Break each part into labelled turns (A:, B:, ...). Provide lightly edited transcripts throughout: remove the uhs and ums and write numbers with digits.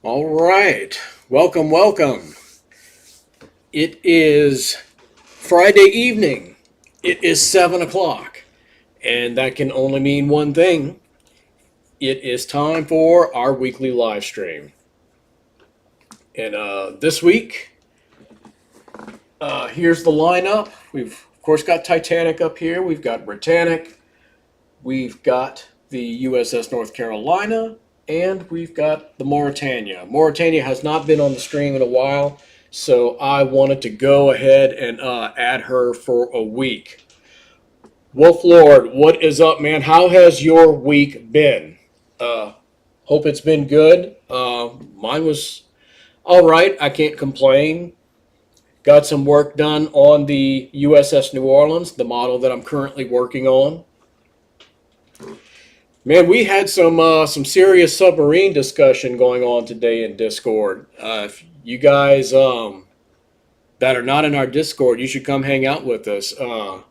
A: All right. Welcome, welcome. It is Friday evening. It is 7 o'clock. And that can only mean one thing. It is time for our weekly live stream. And this week, here's the lineup. We've, of course, got Titanic up here. We've got Britannic. We've got the USS North Carolina. And we've got the Mauritania. Mauritania has not been on the stream in a while. So I wanted to go ahead and add her for a week. Wolf Lord, what is up, man? How has your week been? Hope it's been good. Mine was all right. I can't complain. Got some work done on the USS New Orleans, the model that I'm currently working on. Man, we had some serious submarine discussion going on today in Discord. If you guys that are not in our Discord, you should come hang out with us. A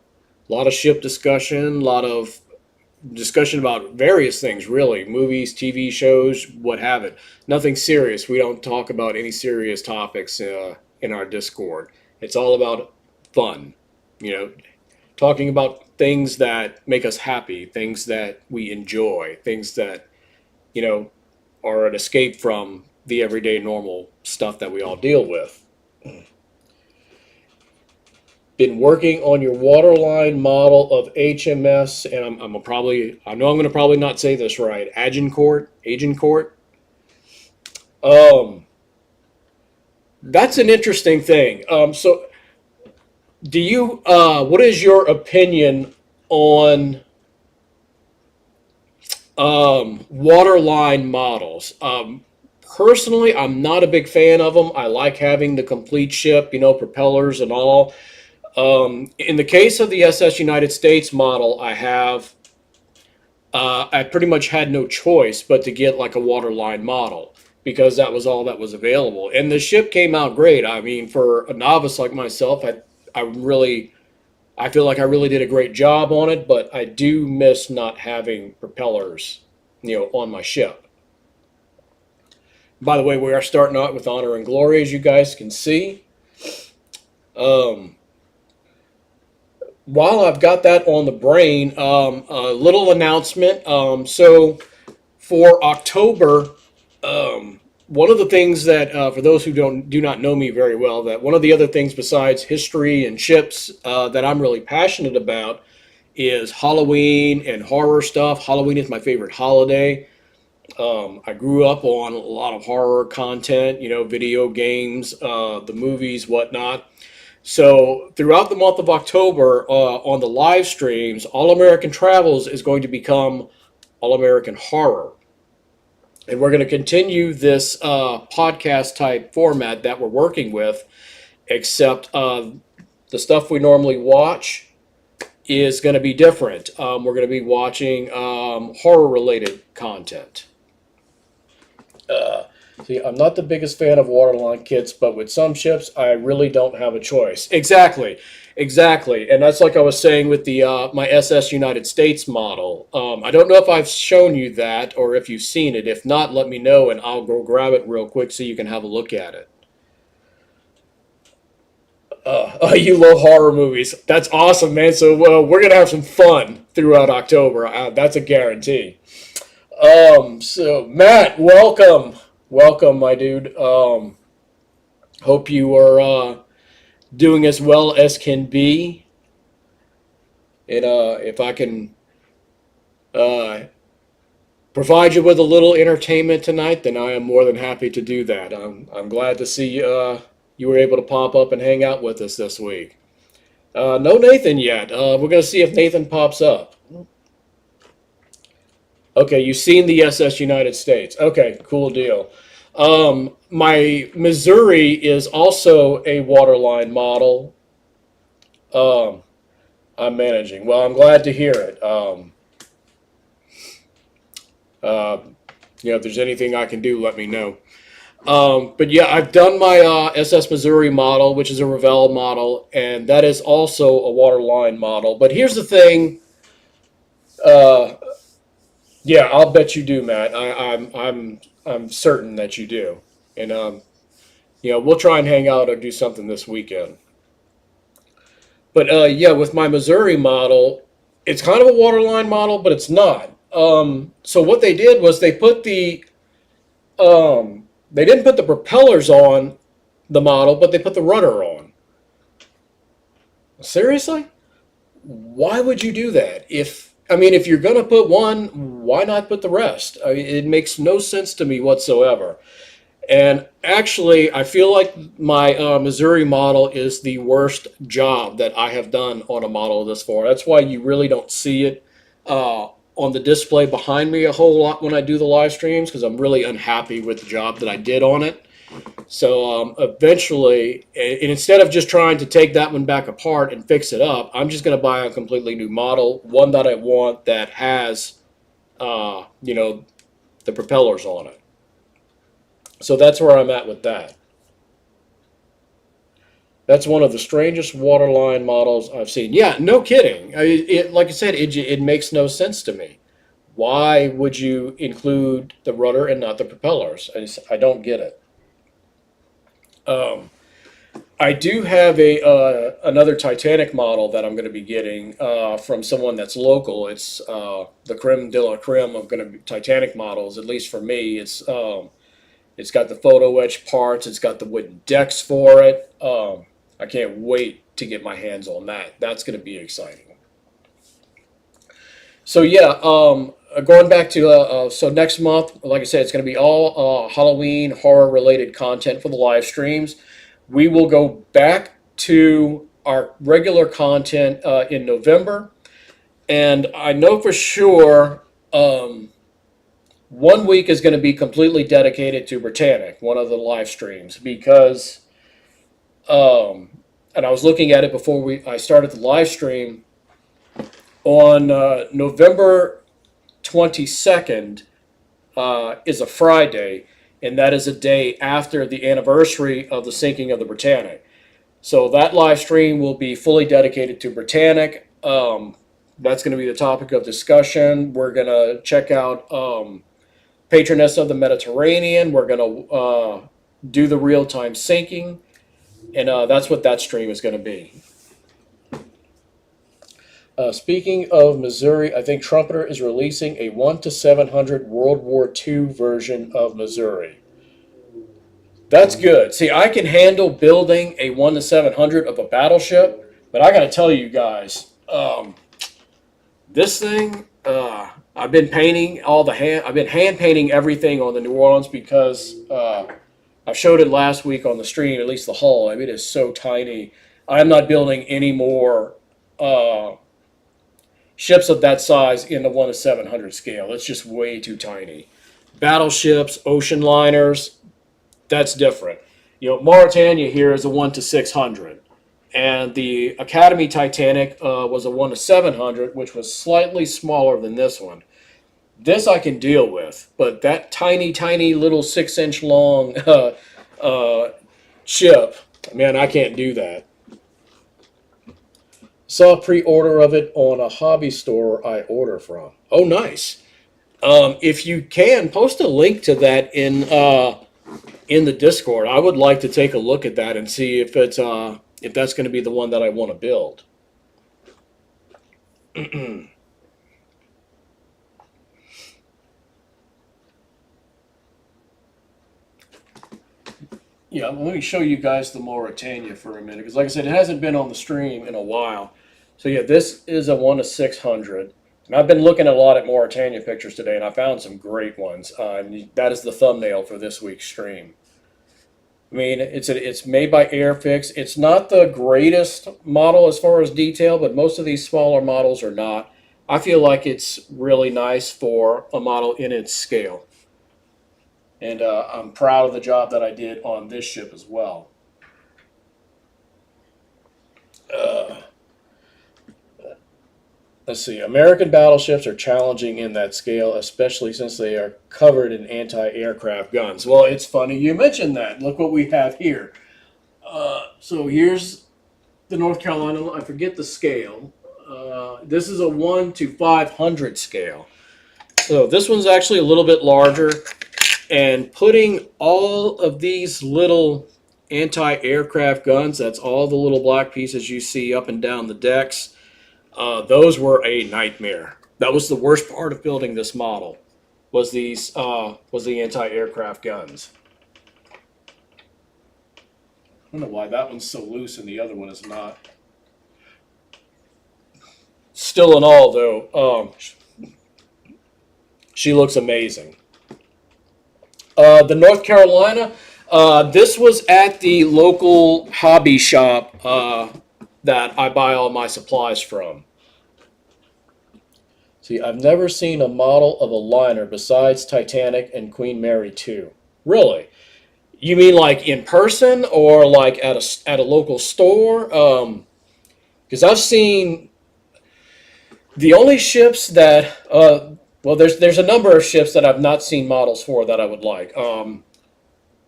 A: lot of ship discussion, a lot of discussion about various things, really. Movies, TV shows, what have it. Nothing serious. We don't talk about any serious topics in our Discord. It's all about fun, talking about things that make us happy, things that we enjoy, things that, are an escape from the everyday normal stuff that we all deal with. Been working on your waterline model of HMS, and I know I'm going to probably not say this right. Agincourt. Um, that's an interesting thing. So, what is your opinion on waterline models? Personally, I'm not a big fan of them. I like having the complete ship, propellers and all. In the case of the SS United States model, I pretty much had no choice but to get like a waterline model because that was all that was available. And the ship came out great. I mean, for a novice like myself, I feel like I really did a great job on it, but I do miss not having propellers, on my ship. By the way, we are starting out with Honor and Glory, as you guys can see. Um, while I've got that on the brain, a little announcement. So for October, one of the things that, for those who do not know me very well, that one of the other things besides history and ships that I'm really passionate about is Halloween and horror stuff. Halloween is my favorite holiday. I grew up on a lot of horror content, video games, the movies, whatnot. So throughout the month of October, on the live streams, All American Travels is going to become All American Horror. And we're going to continue this podcast type format that we're working with, except the stuff we normally watch is going to be different. We're going to be watching horror related content. See, I'm not the biggest fan of waterline kits, but with some ships, I really don't have a choice. Exactly. And that's like I was saying with the my SS United States model. I don't know if I've shown you that or if you've seen it. If not, let me know and I'll go grab it real quick so you can have a look at it. You love horror movies. That's awesome, man. So we're going to have some fun throughout October. That's a guarantee. So Matt, welcome. Welcome, my dude. Hope you are doing as well as can be. And if I can provide you with a little entertainment tonight, then I am more than happy to do that. I'm glad to see you were able to pop up and hang out with us this week. No Nathan yet. We're going to see if Nathan pops up. Okay, you've seen the SS United States. Okay, cool deal. My Missouri is also a waterline model. I'm managing. Well, I'm glad to hear it. If there's anything I can do, let me know. But yeah, I've done my SS Missouri model, which is a Revell model, and that is also a waterline model. But here's the thing. Yeah, I'll bet you do, Matt. I'm certain that you do. And we'll try and hang out or do something this weekend. But yeah, with my Missouri model, it's kind of a waterline model, but it's not. So what they did was they didn't put the propellers on the model, but they put the rudder on. Seriously? Why would you do that? If you're going to put one, why not put the rest? It makes no sense to me whatsoever. And actually, I feel like my Missouri model is the worst job that I have done on a model this far. That's why you really don't see it on the display behind me a whole lot when I do the live streams, because I'm really unhappy with the job that I did on it. So eventually, and instead of just trying to take that one back apart and fix it up, I'm just going to buy a completely new model, one that I want that has, the propellers on it. So that's where I'm at with that. That's one of the strangest waterline models I've seen. Yeah, no kidding. Like I said, it makes no sense to me. Why would you include the rudder and not the propellers? I don't get it. Um, I do have another Titanic model that I'm going to be getting from someone that's local. It's the creme de la creme of going to be Titanic models. At least for me, it's got the photo etch parts. It's got the wooden decks for it. I can't wait to get my hands on that. That's going to be exciting. So yeah, going back to so next month, like I said, it's going to be all Halloween horror related content for the live streams. We will go back to our regular content in November, and I know for sure 1 week is going to be completely dedicated to Britannic, one of the live streams, because and I was looking at it before I started the live stream on November 22nd is a Friday, and that is a day after the anniversary of the sinking of the Britannic. So that live stream will be fully dedicated to Britannic. That's going to be the topic of discussion. We're going to check out Patroness of the Mediterranean. We're going to do the real-time sinking, and that's what that stream is going to be. Speaking of Missouri, I think Trumpeter is releasing a 1-700 World War II version of Missouri. That's good. See, I can handle building a 1-700 of a battleship, but I got to tell you guys, this thing, I've been painting I've been hand painting everything on the New Orleans because I showed it last week on the stream, at least the hull. I mean, it is so tiny. I'm not building any more ships of that size in the 1-700 scale. It's just way too tiny. Battleships, ocean liners, that's different. Mauritania here is a 1-600. And the Academy Titanic was a 1-700, which was slightly smaller than this one. This I can deal with, but that tiny, tiny little 6-inch long ship, man, I can't do that. Saw a pre-order of it on a hobby store I order from. Oh, nice. If you can, post a link to that in the Discord. I would like to take a look at that and see if that's going to be the one that I want to build. Yeah, let me show you guys the Mauritania for a minute, because like I said, it hasn't been on the stream in a while. So yeah, this is a 1-600. And I've been looking a lot at Mauritania pictures today, and I found some great ones. And that is the thumbnail for this week's stream. I mean, it's made by Airfix. It's not the greatest model as far as detail, but most of these smaller models are not. I feel like it's really nice for a model in its scale. And I'm proud of the job that I did on this ship as well. Let's see. American battleships are challenging in that scale, especially since they are covered in anti-aircraft guns. Well, it's funny you mentioned that. Look what we have here. So here's the North Carolina. I forget the scale. This is a 1-500 scale. So this one's actually a little bit larger. and putting all of these little anti-aircraft guns, that's all the little black pieces you see up and down the decks, those were a nightmare. That was the worst part of building this model, was the anti-aircraft guns. I don't know why that one's so loose and the other one is not. Still in all, though, she looks amazing. The North Carolina, this was at the local hobby shop that I buy all my supplies from. See, I've never seen a model of a liner besides Titanic and Queen Mary 2. Really? You mean like in person or like at a local store? Because I've seen the only ships that well, there's a number of ships that I've not seen models for that I would like.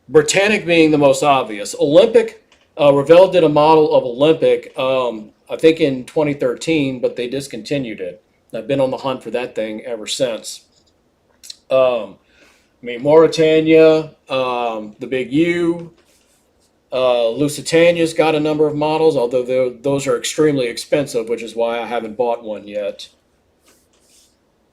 A: Britannic being the most obvious. Olympic, Revell did a model of Olympic, I think in 2013, but they discontinued it. I've been on the hunt for that thing ever since. I mean, Mauritania, the Big U, Lusitania's got a number of models, although those are extremely expensive, which is why I haven't bought one yet.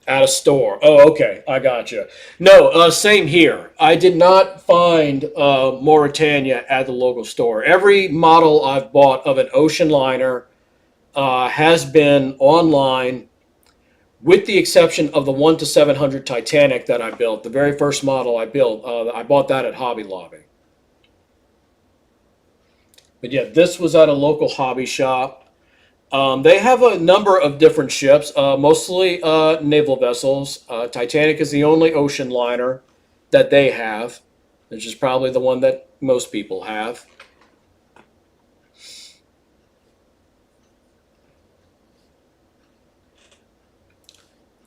A: At a store. Oh, okay. I gotcha. No, same here. I did not find Mauritania at the local store. Every model I've bought of an ocean liner has been online, with the exception of the 1 to 700 Titanic that I built. The very first model I built, I bought that at Hobby Lobby. But yeah, this was at a local hobby shop. They have a number of different ships, mostly naval vessels. Titanic is the only ocean liner that they have, which is probably the one that most people have.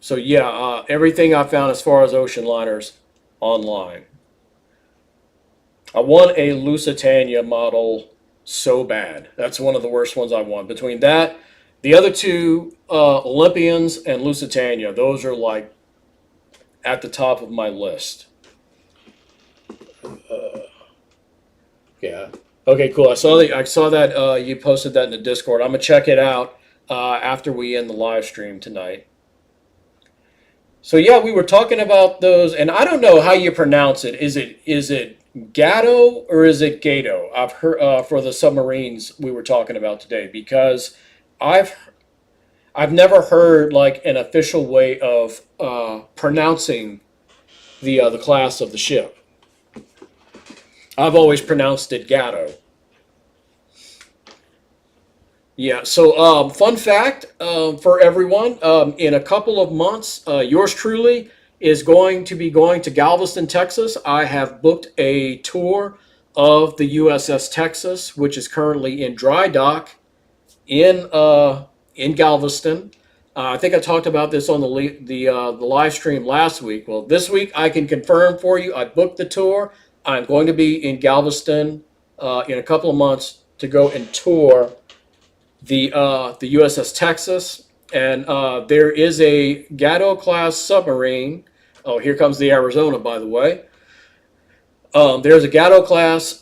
A: So yeah, everything I found as far as ocean liners online. I want a Lusitania model so bad. That's one of the worst ones I want. Between that, the other two, Olympians and Lusitania, those are like at the top of my list. Yeah. Okay, cool. I saw that you posted that in the Discord. I'm gonna check it out after we end the live stream tonight. So yeah, we were talking about those, and I don't know how you pronounce it. Is it Gatto or is it Gato? I've heard for the submarines we were talking about today, because I've I've never heard like an official way of pronouncing the class of the ship. I've always pronounced it Gatto. Yeah, so fun fact for everyone, in a couple of months, yours truly is going to be going to Galveston, Texas. I have booked a tour of the USS Texas, which is currently in dry dock in Galveston. I think I talked about this on the live stream last week. Well, this week I can confirm for you, I booked the tour. I'm going to be in Galveston in a couple of months to go and tour the USS Texas, and there is a Gatto class submarine. Oh, here comes the Arizona, by the way. There's a Gatto class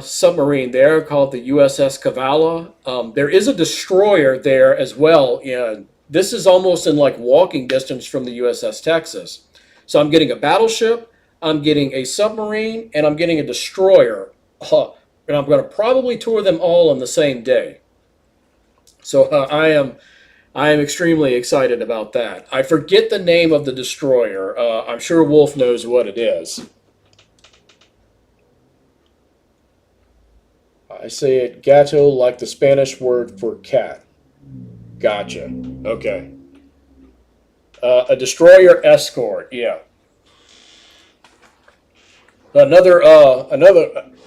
A: submarine there called the USS Cavallo. There is a destroyer there as well. And this is almost in like walking distance from the USS Texas. So I'm getting a battleship, I'm getting a submarine, and I'm getting a destroyer. And I'm going to probably tour them all on the same day. So I am extremely excited about that. I forget the name of the destroyer. I'm sure Wolf knows what it is. I say it gato like the Spanish word for cat. Gotcha. Okay. A destroyer escort. Yeah. Another.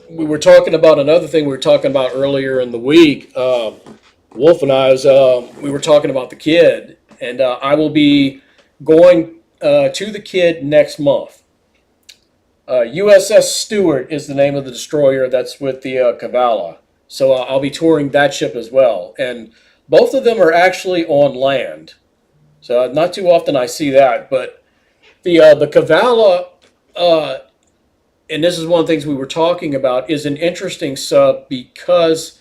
A: We were talking about another thing we were talking about earlier in the week. Wolf and I we were talking about the Kid, and I will be going to the Kid next month. USS Stewart is the name of the destroyer that's with the Cavallo. So I'll be touring that ship as well. And both of them are actually on land. So not too often I see that. But the Cavallo, and this is one of the things we were talking about, is an interesting sub because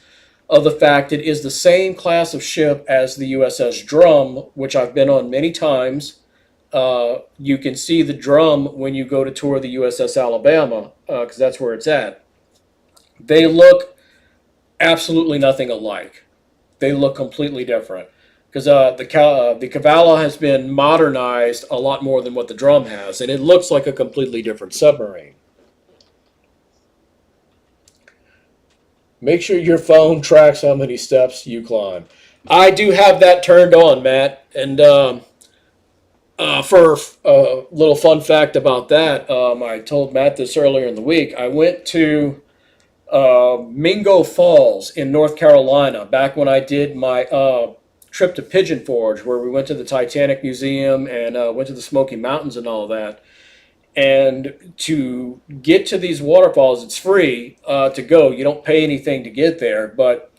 A: of the fact it is the same class of ship as the USS Drum, which I've been on many times. You can see the Drum when you go to tour the USS Alabama, because that's where it's at. They look absolutely nothing alike. They look completely different because the Cavallo has been modernized a lot more than what the Drum has, and it looks like a completely different submarine. Make sure your phone tracks how many steps you climb. I do have that turned on, Matt. And for a little fun fact about that, I told Matt this earlier in the week. I went to Mingo Falls in North Carolina back when I did my trip to Pigeon Forge, where we went to the Titanic Museum and went to the Smoky Mountains and all that. And to get to these waterfalls, it's free to go. You don't pay anything to get there, but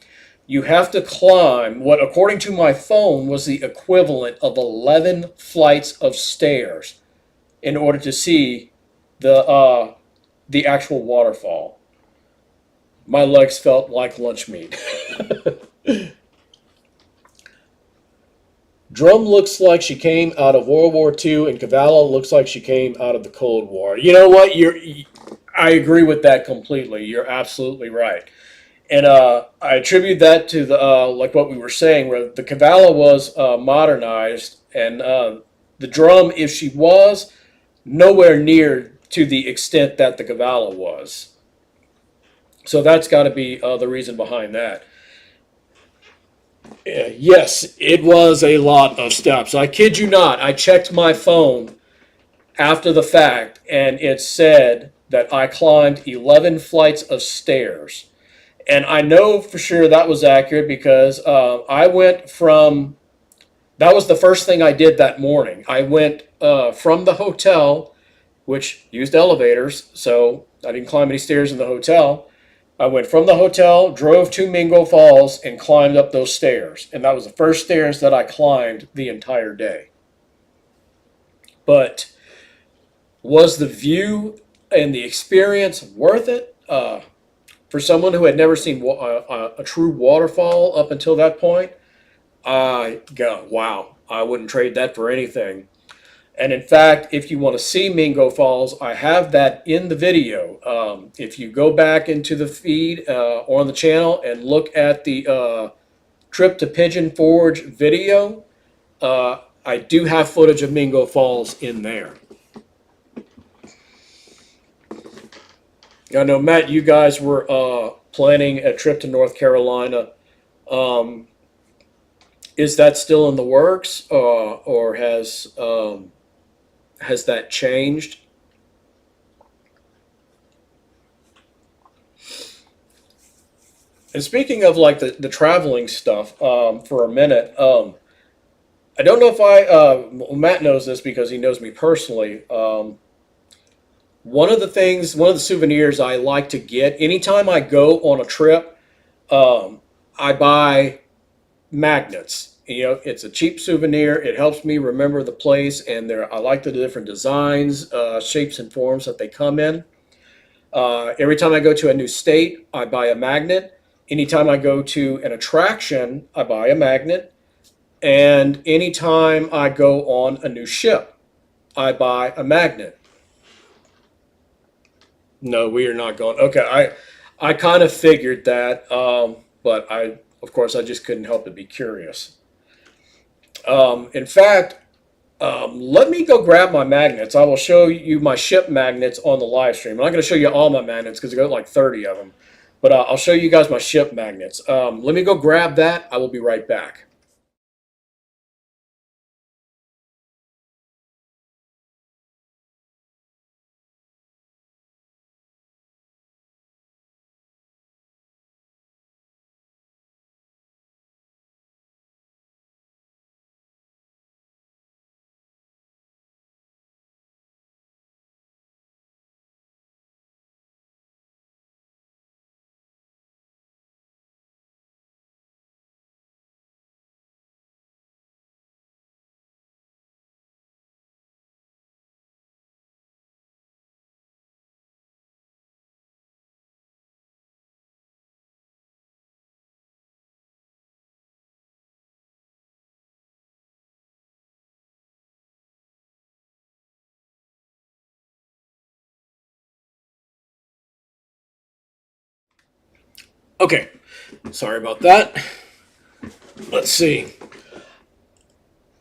A: you have to climb what, according to my phone, was the equivalent of 11 flights of stairs in order to see the actual waterfall. My legs felt like lunch meat. Drum looks like she came out of World War II, and Cavallo looks like she came out of the Cold War. You know what? I agree with that completely. You're absolutely right. And I attribute that to the like what we were saying, where the Cavallo was modernized, and the Drum, if she was, nowhere near to the extent that the Cavallo was. So that's got to be the reason behind that. Yes, it was a lot of steps. I kid you not. I checked my phone after the fact, and it said that I climbed 11 flights of stairs. And I know for sure that was accurate because I went from, that was the first thing I did that morning. I went from the hotel, which used elevators, so I didn't climb any stairs in the hotel. I went from the hotel, drove to Mingo Falls, and climbed up those stairs. And that was the first stairs that I climbed the entire day. But was the view and the experience worth it? For someone who had never seen a true waterfall up until that point, I go, wow, I wouldn't trade that for anything. And in fact, if you want to see Mingo Falls, I have that in the video. If you go back into the feed or on the channel and look at the trip to Pigeon Forge video, I do have footage of Mingo Falls in there. I know, Matt, you guys were planning a trip to North Carolina. Um, is that still in the works, or has that changed? And speaking of like the traveling stuff, for a minute, I don't know if well, Matt knows this because he knows me personally. One of the souvenirs I like to get anytime I go on a trip, I buy magnets. You know, it's a cheap souvenir. It helps me remember the place, and I like the different designs, shapes, and forms that they come in. Every time I go to a new state, I buy a magnet. Anytime I go to an attraction, I buy a magnet. And anytime I go on a new ship, I buy a magnet. No, we are not going. Okay, I kind of figured that, but of course, I just couldn't help but be curious. In fact, let me go grab my magnets. I will show you my ship magnets on the live stream. I'm not going to show you all my magnets because I got like 30 of them, but I'll show you guys my ship magnets. Let me go grab that. I will be right back. Okay, sorry about that. Let's see.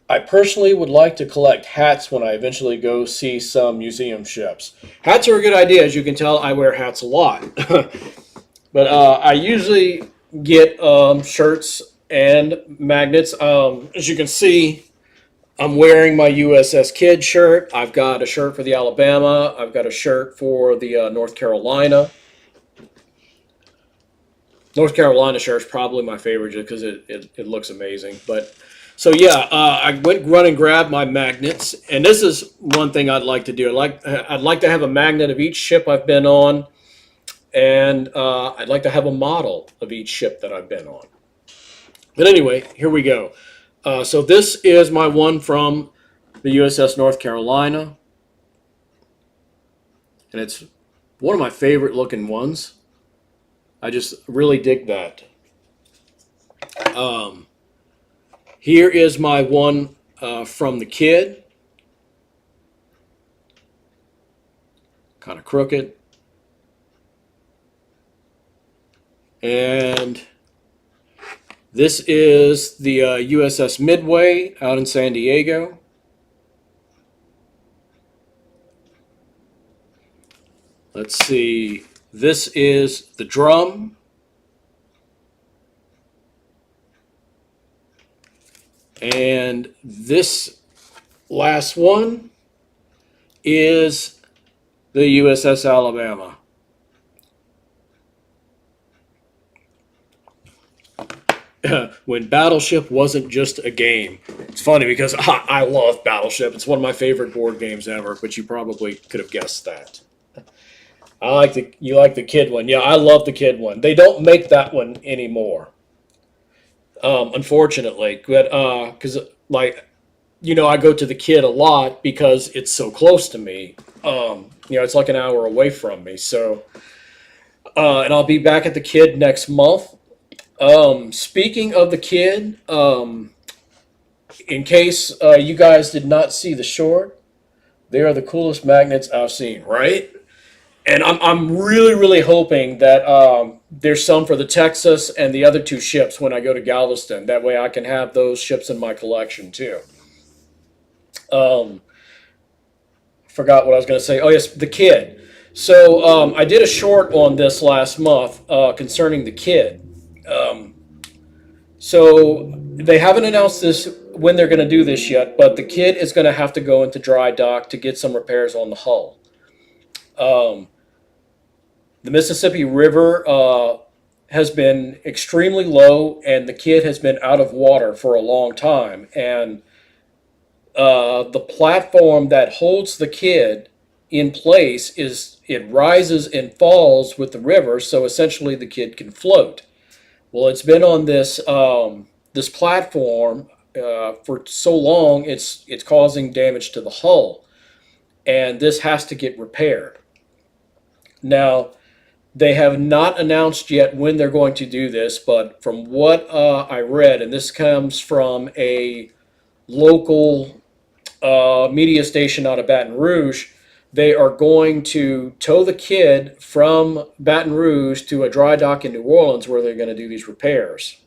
A: I personally would like to collect hats when I eventually go see some museum ships. Hats are a good idea. As you can tell, I wear hats a lot. But I usually get shirts and magnets. As you can see, I'm wearing my USS Kid shirt. I've got a shirt for the Alabama. I've got a shirt for the North Carolina. North Carolina shirt is probably my favorite just because it looks amazing. But so yeah, I went run and grabbed my magnets, and this is one thing I'd like to do. I'd like to have a magnet of each ship I've been on, and I'd like to have a model of each ship that I've been on. But anyway, here we go. So this is my one from the USS North Carolina, and it's one of my favorite looking ones. I just really dig that. Um, Here is my one from the Kid. Kind of crooked. And this is the USS Midway out in San Diego. Let's see. This is the Drum. And this last one is the USS Alabama. When Battleship wasn't just a game. It's funny because I love Battleship. It's one of my favorite board games ever, but you probably could have guessed that. You like the Kid one. Yeah, I love the Kid one. They don't make that one anymore. Unfortunately, but because I go to the Kid a lot because it's so close to me. It's like an hour away from me. So, and I'll be back at the Kid next month. Speaking of the Kid, in case you guys did not see the short, they are the coolest magnets I've seen, right? And I'm really, really hoping that there's some for the Texas and the other two ships when I go to Galveston. That way I can have those ships in my collection too. Um, Forgot what I was going to say. Oh, yes, the Kid. So I did a short on this last month concerning the Kid. Um, so they haven't announced this when they're going to do this yet, but the Kid is going to have to go into dry dock to get some repairs on the hull. Um, the Mississippi River has been extremely low, and the Kid has been out of water for a long time. And the platform that holds the Kid in place it rises and falls with the river, so essentially the Kid can float. Well, it's been on this platform for so long, it's causing damage to the hull, and this has to get repaired. Now, they have not announced yet when they're going to do this, but from what I read, and this comes from a local media station out of Baton Rouge, they are going to tow the Kid from Baton Rouge to a dry dock in New Orleans where they're going to do these repairs.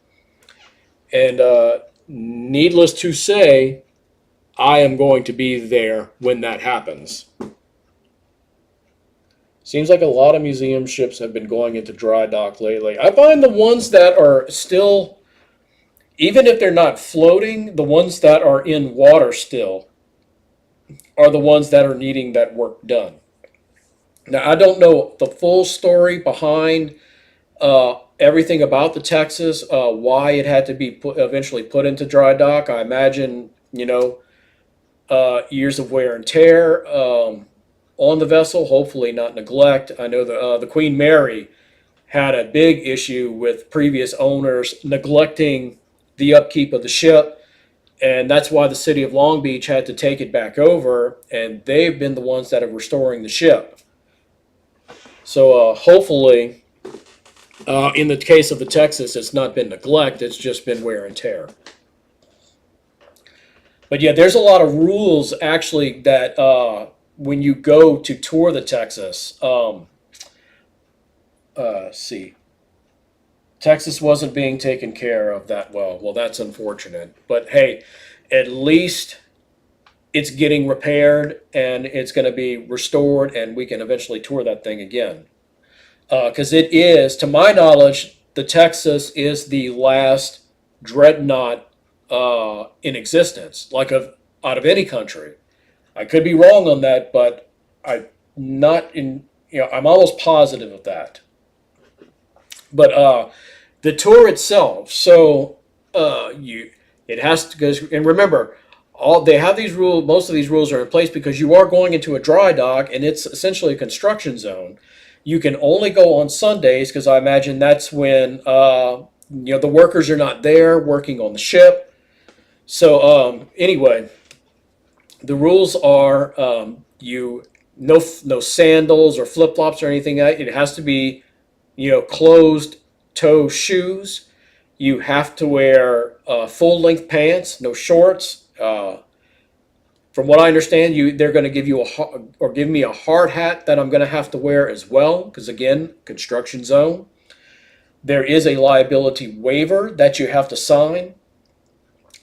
A: And needless to say, I am going to be there when that happens. Seems like a lot of museum ships have been going into dry dock lately. I find the ones that are still, even if they're not floating, the ones that are in water still are the ones that are needing that work done. Now, I don't know the full story behind everything about the Texas, why it had to be eventually put into dry dock. I imagine, years of wear and tear on the vessel, hopefully not neglect. I know the Queen Mary had a big issue with previous owners neglecting the upkeep of the ship, and that's why the city of Long Beach had to take it back over, and they've been the ones that are restoring the ship. So hopefully, in the case of the Texas, it's not been neglect, it's just been wear and tear. But yeah, there's a lot of rules actually that when you go to tour the Texas, see. Texas wasn't being taken care of that well. Well, that's unfortunate. But hey, at least it's getting repaired and it's going to be restored, and we can eventually tour that thing again. Because it is, to my knowledge, the Texas is the last dreadnought in existence, like out of any country. I could be wrong on that, but I not in I'm almost positive of that. But the tour itself, so you it has to go. And remember, all they have these rules. Most of these rules are in place because you are going into a dry dock, and it's essentially a construction zone. You can only go on Sundays because I imagine that's when the workers are not there working on the ship. So anyway, the rules are you no sandals or flip flops or anything. It has to be closed toe shoes. You have to wear full length pants, no shorts. From what I understand, they're going to give you or give me a hard hat that I'm going to have to wear as well, because again, construction zone. There is a liability waiver that you have to sign,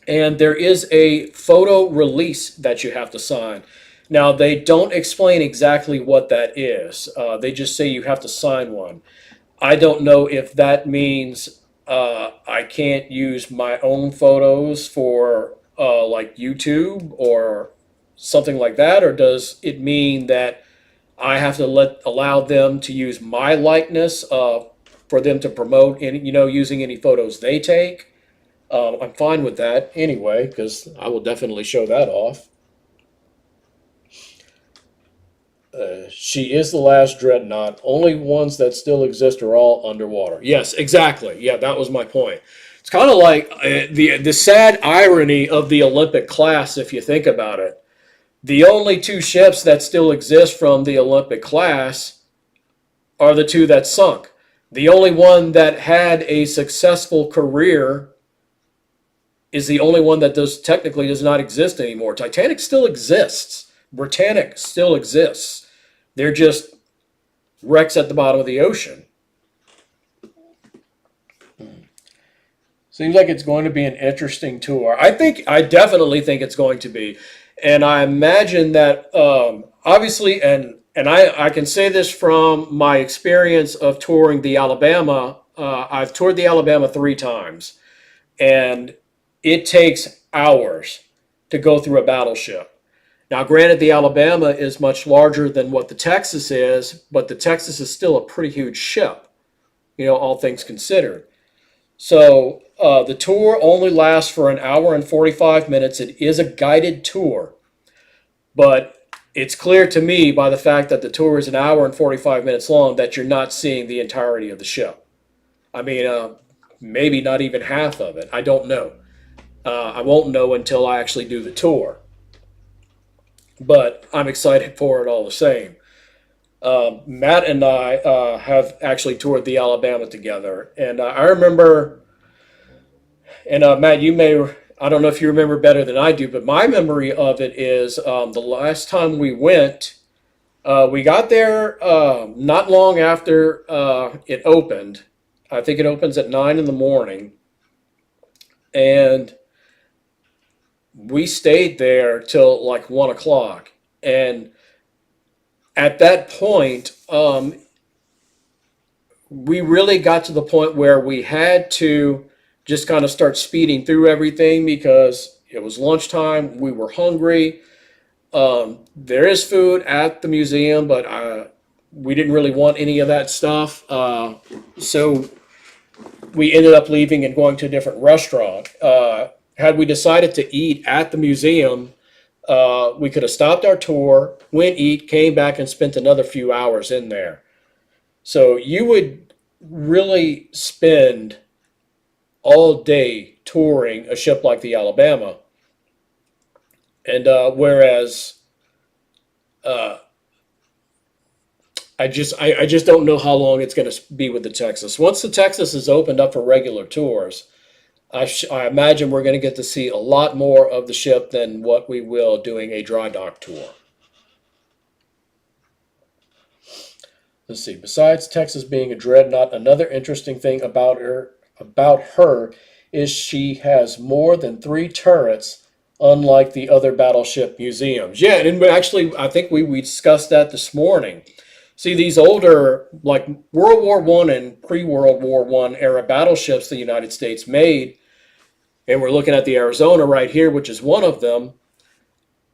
A: and there is a photo release that you have to sign. Now, they don't explain exactly what that is. They just say you have to sign one. I don't know if that means I can't use my own photos for like YouTube or something like that, or does it mean that I have to allow them to use my likeness for them to promote any, using any photos they take? I'm fine with that anyway, because I will definitely show that off. She is the last dreadnought. Only ones that still exist are all underwater. Yes, exactly. Yeah, that was my point. It's kind of like the sad irony of the Olympic class, if you think about it. The only two ships that still exist from the Olympic class are the two that sunk. The only one that had a successful career is the only one that technically does not exist anymore. Titanic still exists. Britannic still exists. They're just wrecks at the bottom of the ocean. Seems like it's going to be an interesting tour. I definitely think it's going to be. And I imagine that obviously, and I can say this from my experience of touring the Alabama. I've toured the Alabama 3 times, and it takes hours to go through a battleship. Now, granted, the Alabama is much larger than what the Texas is, but the Texas is still a pretty huge ship, all things considered. So the tour only lasts for an hour and 45 minutes. It is a guided tour, but it's clear to me by the fact that the tour is an hour and 45 minutes long that you're not seeing the entirety of the ship. I mean, maybe not even half of it. I don't know. I won't know until I actually do the tour. But I'm excited for it all the same. Matt and I have actually toured the Alabama together, and I remember. And Matt, I don't know if you remember better than I do, but my memory of it is the last time we went, we got there not long after it opened. I think it opens at 9 in the morning, and we stayed there till like 1 o'clock. And at that point, we really got to the point where we had to just kind of start speeding through everything because it was lunchtime. We were hungry. There is food at the museum, but we didn't really want any of that stuff. So we ended up leaving and going to a different restaurant. Had we decided to eat at the museum, we could have stopped our tour, went eat, came back, and spent another few hours in there. So you would really spend all day touring a ship like the Alabama. And whereas I just don't know how long it's going to be with the Texas. Once the Texas is opened up for regular tours, I imagine we're going to get to see a lot more of the ship than what we will doing a dry dock tour. Let's see. Besides Texas being a dreadnought, another interesting thing about her is she has more than three turrets, unlike the other battleship museums. Yeah, and actually, I think we discussed that this morning. See, these older, like World War One and pre-World War One era battleships the United States made, and we're looking at the Arizona right here, which is one of them.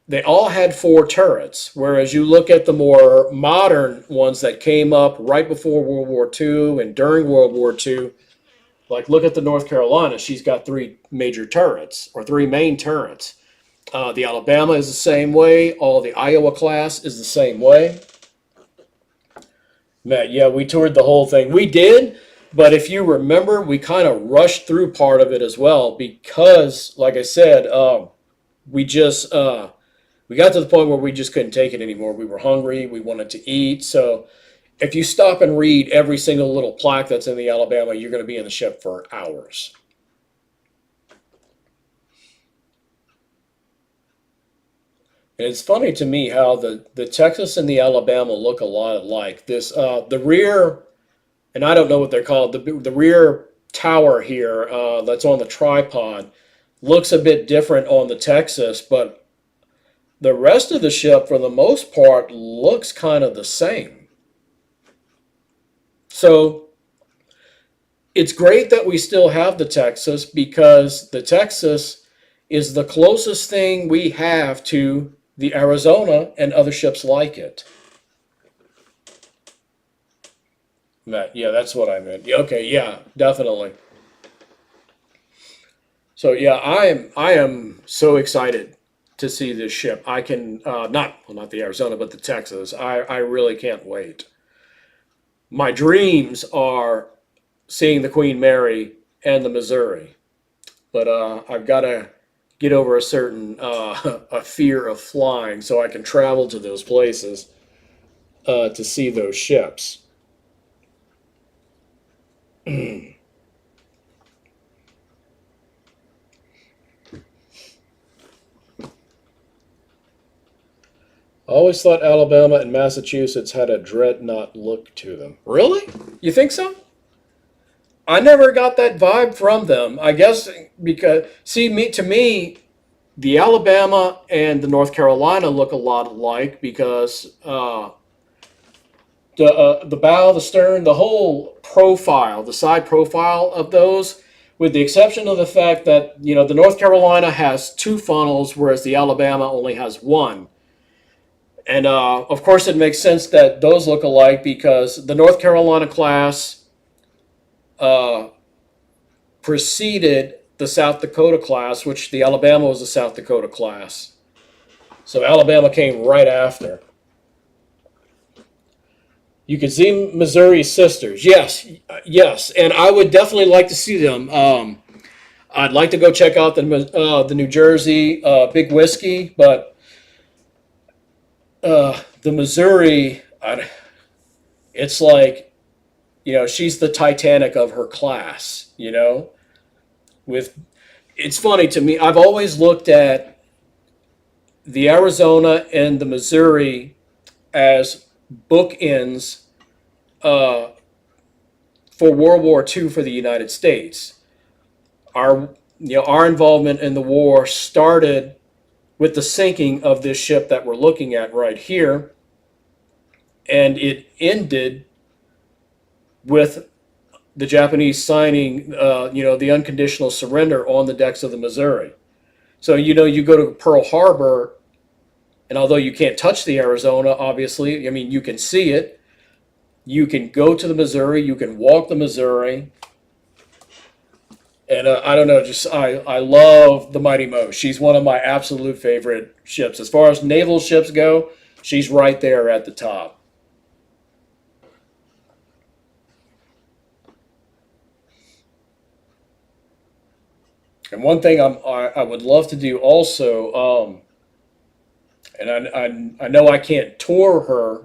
A: They all had four turrets, whereas you look at the more modern ones that came up right before World War II and during World War II, like look at the North Carolina, she's got three major turrets or three main turrets. The Alabama is the same way. All the Iowa class is the same way. Matt, yeah, we toured the whole thing. We did, but if you remember, we kind of rushed through part of it as well because, like I said, we just we got to the point where we just couldn't take it anymore. We were hungry. We wanted to eat. So if you stop and read every single little plaque that's in the Alabama, you're going to be in the ship for hours. And it's funny to me how the Texas and the Alabama look a lot alike. The rear, and I don't know what they're called. The rear tower here that's on the tripod looks a bit different on the Texas, but the rest of the ship, for the most part, looks kind of the same. So it's great that we still have the Texas because the Texas is the closest thing we have to the Arizona and other ships like it. Yeah, that's what I meant. Yeah, okay, yeah, definitely. So yeah, I am so excited to see this ship. I can not the Arizona, but the Texas. I really can't wait. My dreams are seeing the Queen Mary and the Missouri, but I've got to get over a certain a fear of flying so I can travel to those places to see those ships. I always thought Alabama and Massachusetts had a dreadnought look to them. Really? You think so? I never got that vibe from them. I guess because see me to me, the Alabama and the North Carolina look a lot alike because the bow, the stern, the whole profile, the side profile of those, with the exception of the fact that the North Carolina has two funnels, whereas the Alabama only has one. And of course, it makes sense that those look alike because the North Carolina class uh, preceded the South Dakota class, which the Alabama was the South Dakota class. So Alabama came right after. You could see Missouri's sisters. Yes, yes, and I would definitely like to see them. I'd like to go check out the New Jersey Big Whiskey, but the Missouri, it's like she's the Titanic of her class. With it's funny to me. I've always looked at the Arizona and the Missouri as bookends uh, for World War II for the United States. Our involvement in the war started with the sinking of this ship that we're looking at right here, and it ended with the Japanese signing, the unconditional surrender on the decks of the Missouri. So you go to Pearl Harbor, and although you can't touch the Arizona, obviously, I mean you can see it. You can go to the Missouri. You can walk the Missouri. And I don't know, just I love the Mighty Mo. She's one of my absolute favorite ships. As far as naval ships go, she's right there at the top. And one thing I would love to do also, and I know I can't tour her,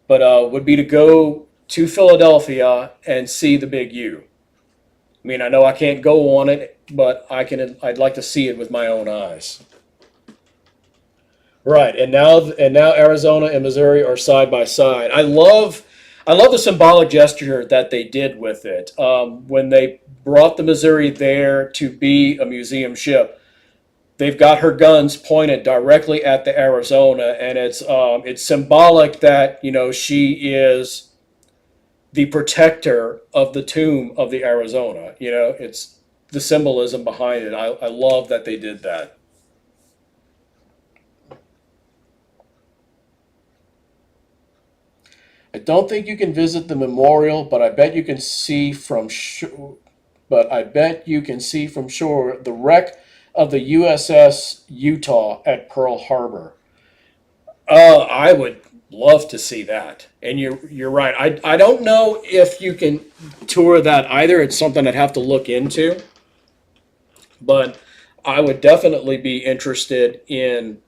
A: but would be to go to Philadelphia and see the Big U. I mean, I know I can't go on it, but I can. I'd like to see it with my own eyes. Right, and now Arizona and Missouri are side by side. I love. I love the symbolic gesture that they did with it when they brought the Missouri there to be a museum ship. They've got her guns pointed directly at the Arizona, and it's symbolic that she is the protector of the tomb of the Arizona. It's the symbolism behind it. I love that they did that. I don't think you can visit the memorial, but I bet you can see from shore the wreck of the USS Utah at Pearl Harbor. I would love to see that. And you're right. I don't know if you can tour that either. It's something I'd have to look into, but I would definitely be interested in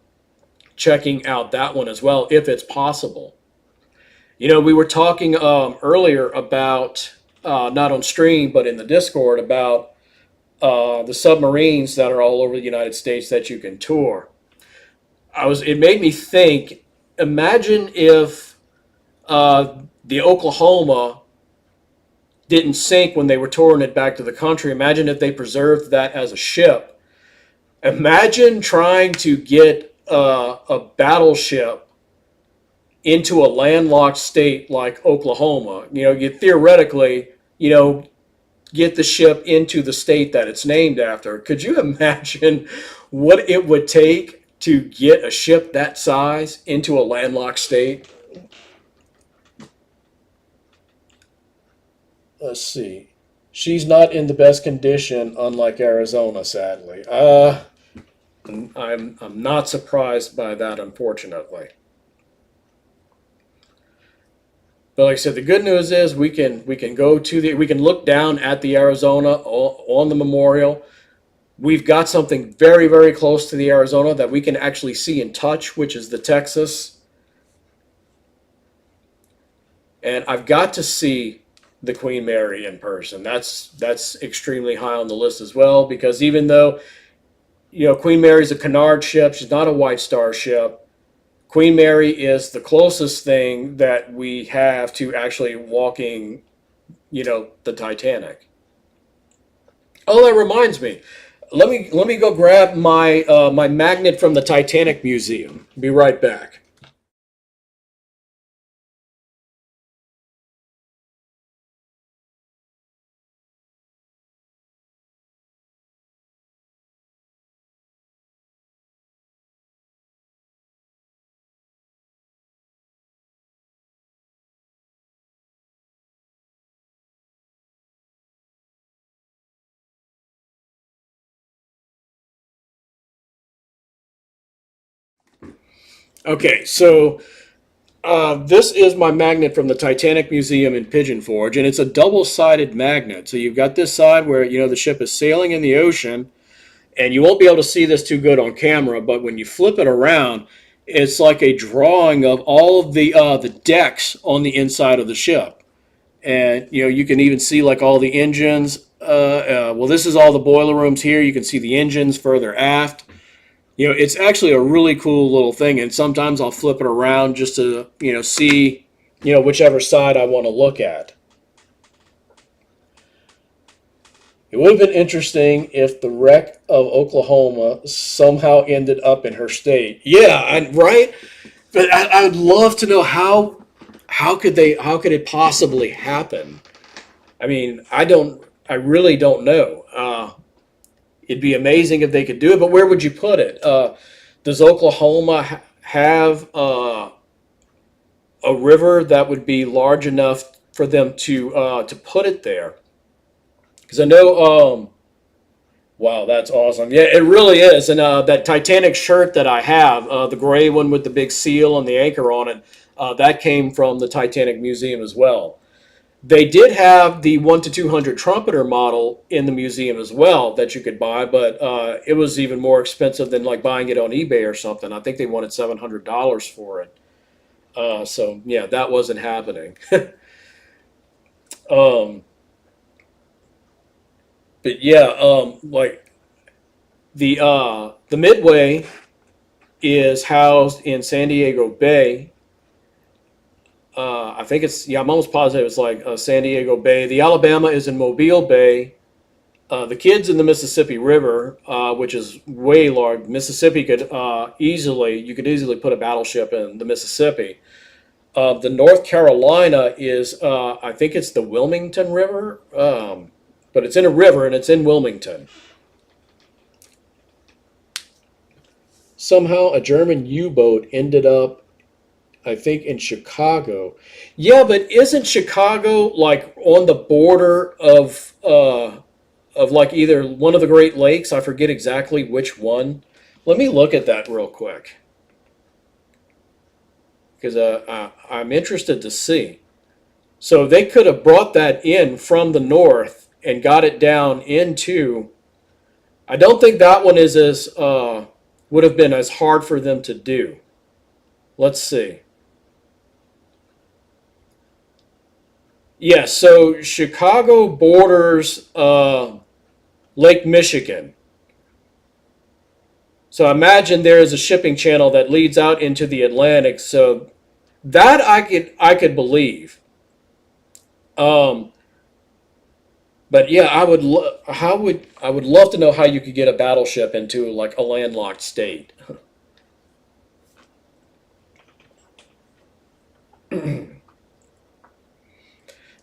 A: checking out that one as well if it's possible. We were talking earlier about not on stream but in the Discord about the submarines that are all over the United States that you can tour. It made me think. Imagine if the Oklahoma didn't sink when they were touring it back to the country. Imagine if they preserved that as a ship. Imagine trying to get a battleship into a landlocked state like Oklahoma. You theoretically, get the ship into the state that it's named after. Could you imagine what it would take to get a ship that size into a landlocked state? Let's see. She's not in the best condition, unlike Arizona, sadly. I'm not surprised by that, unfortunately. But like I said, the good news is we can look down at the Arizona on the memorial. We've got something very, very close to the Arizona that we can actually see and touch, which is the Texas. And I've got to see the Queen Mary in person. That's extremely high on the list as well, because even though Queen Mary's a canard ship, she's not a White Star ship. Queen Mary is the closest thing that we have to actually walking, the Titanic. Oh, that reminds me. Let me go grab my magnet from the Titanic Museum. Be right back. Okay, so this is my magnet from the Titanic Museum in Pigeon Forge, and it's a double-sided magnet. So you've got this side where the ship is sailing in the ocean, and you won't be able to see this too good on camera, but when you flip it around, it's like a drawing of all of the decks on the inside of the ship, and you can even see like all the engines. Well, this is all the boiler rooms here. You can see the engines further aft. It's actually a really cool little thing, and sometimes I'll flip it around just to see whichever side I want to look at. It would have been interesting if the wreck of Oklahoma somehow ended up in her state. Yeah, right. But I would love to know how could it possibly happen? I mean, I really don't know. It'd be amazing if they could do it, but where would you put it? Does Oklahoma have a river that would be large enough for them to put it there? Because I know wow, that's awesome. Yeah, it really is. And that Titanic shirt that I have, the gray one with the big seal and the anchor on it, that came from the Titanic Museum as well. They did have the 1 to 200 trumpeter model in the museum as well that you could buy, but it was even more expensive than like buying it on eBay or something. I think they wanted $700 for it. So yeah, that wasn't happening. um, but yeah, like the Midway is housed in San Diego Bay, I think it's, yeah, I'm almost positive it's like San Diego Bay. The Alabama is in Mobile Bay. The kid's in the Mississippi River, which is way large. Mississippi could you could easily put a battleship in the Mississippi. The North Carolina is, I think it's the Wilmington River, but it's in a river and it's in Wilmington. Somehow a German U-boat ended up, I think, in Chicago. Yeah, but isn't Chicago like on the border of like either one of the Great Lakes? I forget exactly which one. Let me look at that real quick because I'm interested to see. So they could have brought that in from the north and got it down into. I don't think that one is as would have been as hard for them to do. Let's see. Yes, so Chicago borders Lake Michigan. So imagine there is a shipping channel that leads out into the Atlantic. So that I could believe. Um, but yeah, I would love to know how you could get a battleship into like a landlocked state.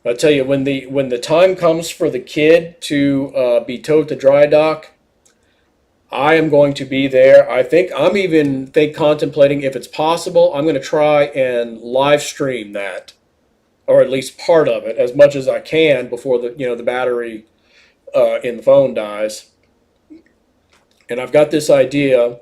A: I tell you, when the time comes for the kid to be towed to dry dock, I am going to be there. I think I'm even contemplating if it's possible. I'm going to try and live stream that, or at least part of it, as much as I can before the battery in the phone dies. And I've got this idea.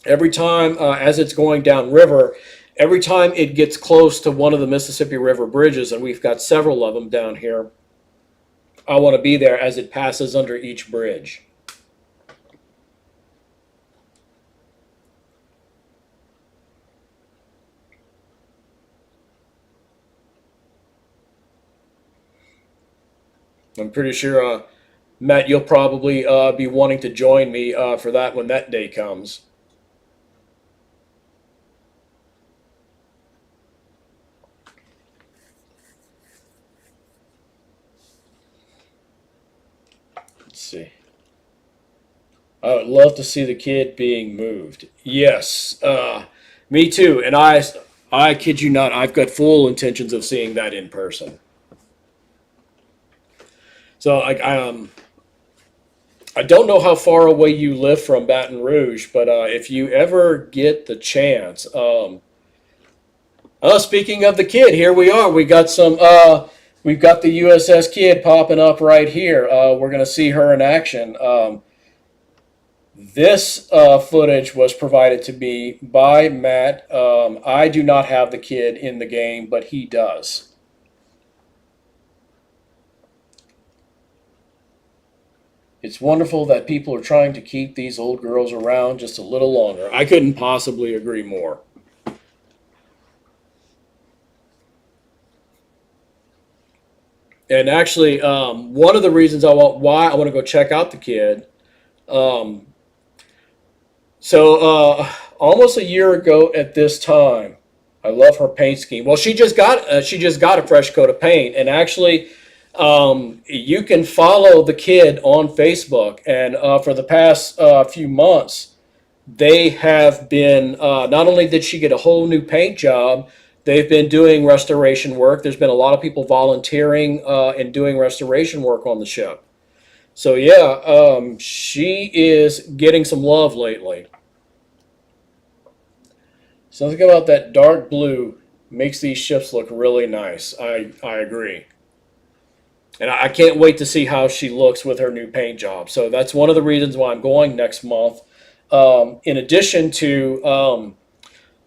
A: Every time as it's going downriver, every time it gets close to one of the Mississippi River bridges, and we've got several of them down here, I want to be there as it passes under each bridge. I'm pretty sure, Matt, you'll probably be wanting to join me for that when that day comes. Let's see. I would love to see the kid being moved. Yes, me too. And I kid you not, I've got full intentions of seeing that in person. So I don't know how far away you live from Baton Rouge, but if you ever get the chance, speaking of the kid, here we are. We've got the USS Kid popping up right here. We're going to see her in action. This footage was provided to me by Matt. I do not have the kid in the game, but he does. It's wonderful that people are trying to keep these old girls around just a little longer. I couldn't possibly agree more. And actually, one of the reasons why I want to go check out the kid. Um, Almost a year ago at this time, I love her paint scheme. Well, she just got a fresh coat of paint, and actually, you can follow the kid on Facebook. And for the past few months, they have been not only did she get a whole new paint job, they've been doing restoration work. There's been a lot of people volunteering and doing restoration work on the ship. So yeah, she is getting some love lately. Something about that dark blue makes these ships look really nice. I agree. And I can't wait to see how she looks with her new paint job. So that's one of the reasons why I'm going next month. In addition to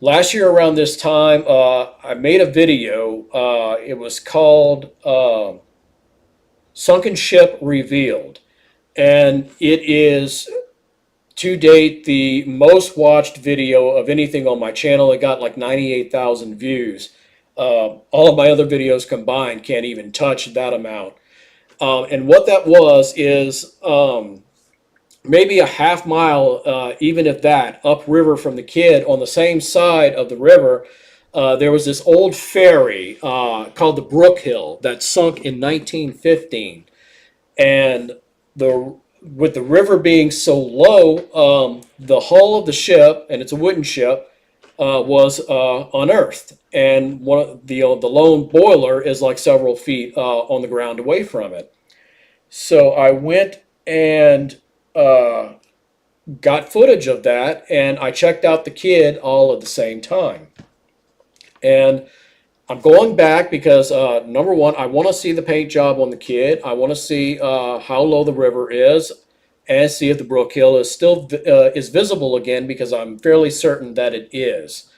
A: last year around this time, I made a video. It was called Sunken Ship Revealed. And it is to date the most watched video of anything on my channel. It got like 98,000 views. All of my other videos combined can't even touch that amount. And what that was is maybe a half mile, even if that, upriver from the kid on the same side of the river. there was this old ferry called the Brook Hill that sunk in 1915, and the with the river being so low, the hull of the ship, and it's a wooden ship, was unearthed, and one of the lone boiler is like several feet on the ground away from it. So I went and uh, got footage of that, and I checked out the kid all at the same time. And I'm going back because number one, I want to see the paint job on the kid. I want to see how low the river is, and see if the Brook Hill is still is visible again, because I'm fairly certain that it is.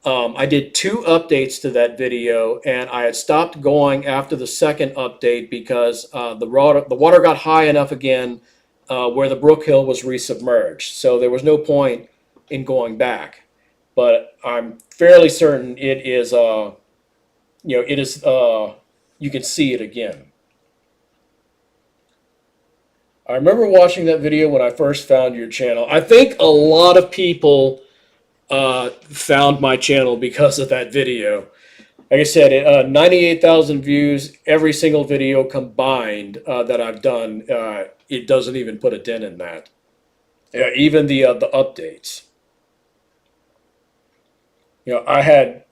A: I did two updates to that video, and I had stopped going after the second update because the water got high enough again where the Brook Hill was resubmerged. So there was no point in going back. But I'm fairly certain it is, it is, you can see it again. I remember watching that video when I first found your channel. I think a lot of people found my channel because of that video. Like I said, 98,000 views, every single video combined that I've done. It doesn't even put a dent in that. Even the updates. I had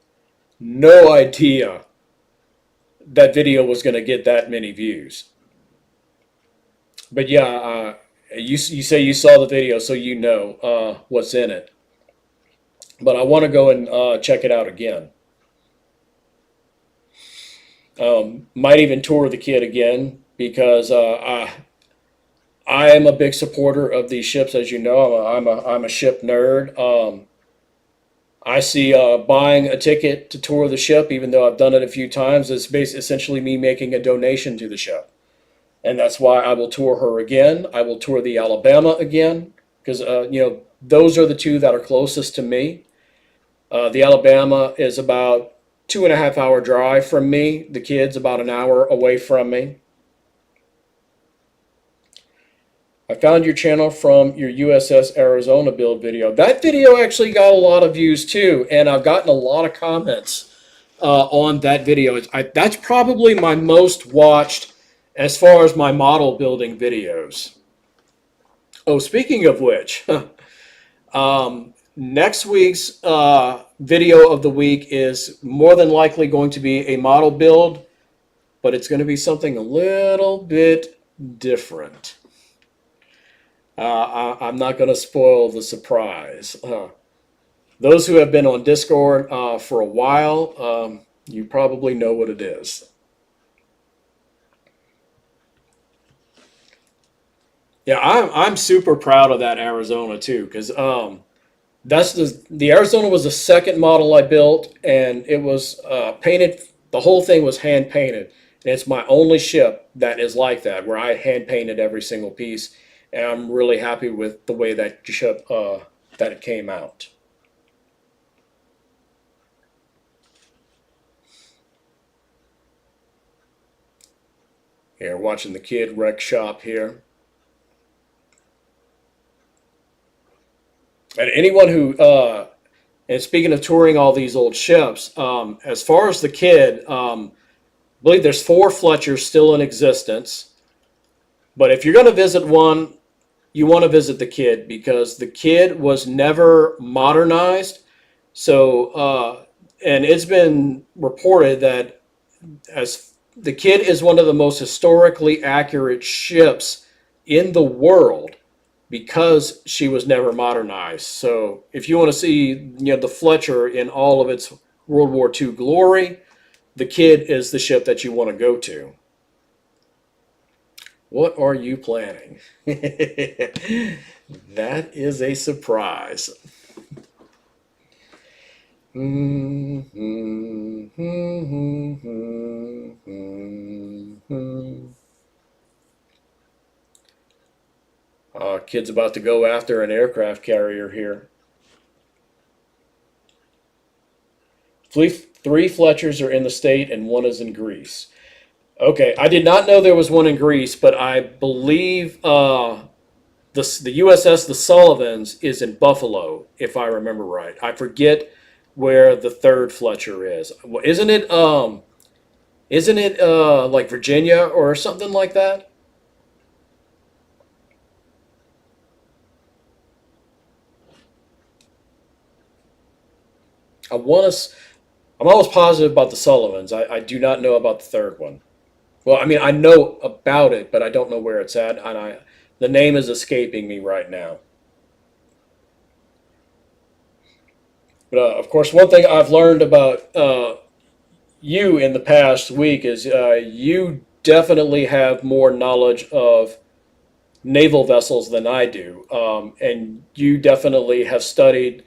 A: no idea that video was going to get that many views. But yeah, you say you saw the video, so you know what's in it. But I want to go and check it out again. Might even tour the kid again, because I am a big supporter of these ships, as you know. I'm a ship nerd. I see buying a ticket to tour the ship, even though I've done it a few times, is essentially me making a donation to the ship. And that's why I will tour her again. I will tour the Alabama again, because those are the two that are closest to me. The Alabama is about 2.5 hour drive from me. The kid's about an hour away from me. I found your channel from your USS Arizona build video. That video actually got a lot of views too, and I've gotten a lot of comments on that video. That's probably my most watched as far as my model building videos. Oh, speaking of which, next week's video of the week is more than likely going to be a model build, but it's going to be something a little bit different. I'm not going to spoil the surprise. Those who have been on Discord for a while, you probably know what it is. Yeah, I'm super proud of that Arizona too, because that's the Arizona was the second model I built, and it was painted. The whole thing was hand painted, and it's my only ship that is like that, where I hand painted every single piece. And I'm really happy with the way that ship that it came out. Here, watching the kid wreck shop here. And anyone who, and speaking of touring all these old ships, as far as the kid, I believe there's 4 Fletchers still in existence. But if you're going to visit one, you want to visit the kid, because the kid was never modernized. So, and it's been reported that as the kid is one of the most historically accurate ships in the world, because she was never modernized. So if you want to see the Fletcher in all of its World War II glory, the kid is the ship that you want to go to. What are you planning? That is a surprise. Kid's about to go after an aircraft carrier here. 3 Fletchers are in the state and 1 is in Greece. Okay, I did not know there was 1 in Greece, but I believe the USS the Sullivans is in Buffalo, if I remember right. I forget where the third Fletcher is. Isn't it? Isn't it like Virginia or something like that? I want to. I'm almost positive about the Sullivans. I do not know about the third one. Well, I mean, I know about it, but I don't know where it's at, and the name is escaping me right now. But of course, one thing I've learned about you in the past week is you definitely have more knowledge of naval vessels than I do, and you definitely have studied